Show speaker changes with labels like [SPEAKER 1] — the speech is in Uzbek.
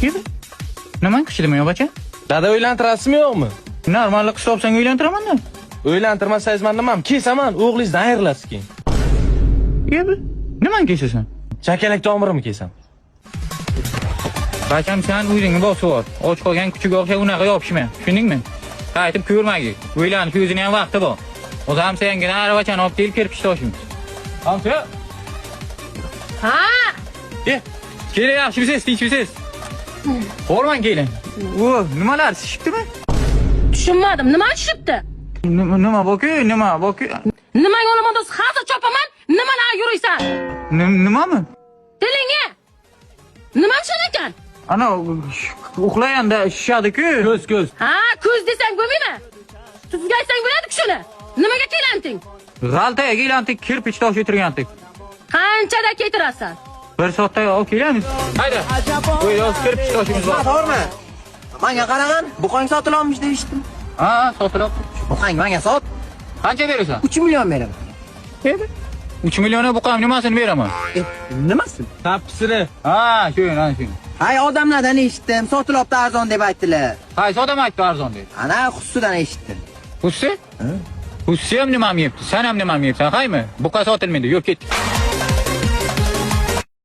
[SPEAKER 1] Yedi. Nima kuchli men bacha?
[SPEAKER 2] Dada uylantirasizmi yo'qmi?
[SPEAKER 1] Normallik qilib olsang uylantiraman-da.
[SPEAKER 2] Uylantirmasangiz men nimam? Kesaman, o'g'lingizdan ayrilasiz keyin.
[SPEAKER 1] Yedi. Nimani kesasan?
[SPEAKER 2] Chakalak tomirimni kesam.
[SPEAKER 1] Bacham sen o'zingni bosib ol. Och qolgan kuchiga o'xshab unaqa yopishma. Tushundingmi? Qaytib ko'rmagin. O'ylanib o'zini ham vaqti bor. O'zim sengina aravachani olib kelib kirpich toshim. Hamsa?
[SPEAKER 3] Ha!
[SPEAKER 1] Keling, yaxshimisiz, tinchmisiz? Qo'rman keling. Nimalar shishibdimi?
[SPEAKER 3] Tushunmadim. Nima tushibdi?
[SPEAKER 1] Nima boku? Nima boku?
[SPEAKER 3] Nimaga olaman do'st? Hozir chopaman. Nimalar yuriysan?
[SPEAKER 1] Nimami?
[SPEAKER 3] Tilingga. Nima tushar ekan?
[SPEAKER 1] Ana uxlaganda shishadi-ku.
[SPEAKER 2] Ko'z.
[SPEAKER 3] Ha, ko'z desang bo'lmaymi? Tuzga aytsang bo'ladi-ku shuni. Nimaga kelanding?
[SPEAKER 1] G'altaga kelandik, kirpich tosh o'tirgandik.
[SPEAKER 3] Qanchada ketirasan?
[SPEAKER 1] 1 soatda olib kelamiz. Hayda. Bu yoz kirpich toshimiz bor.
[SPEAKER 4] To'g'rimi? Menga qarag'an, buqang sotilolmish deyishdi.
[SPEAKER 1] Ha, sotilib.
[SPEAKER 4] Buqang menga sot,
[SPEAKER 1] Qancha berasan?
[SPEAKER 4] 3 million beraman.
[SPEAKER 1] 3 millionni buqam nimasini beraman?
[SPEAKER 4] Nimasi?
[SPEAKER 2] Tappisini.
[SPEAKER 1] Ha, shu.
[SPEAKER 4] Hay odamlardan eshitdim, sotilibdi arzon deb aytdilar.
[SPEAKER 1] Qaysi odam aytdi arzon deb?
[SPEAKER 4] Ana xususidan eshitdim.
[SPEAKER 1] Hussi? Hussi ham nimam yeyapti, sen ham nimam yeyapsan, haymi? Buqa sotilmaydi, yo'q ketdik.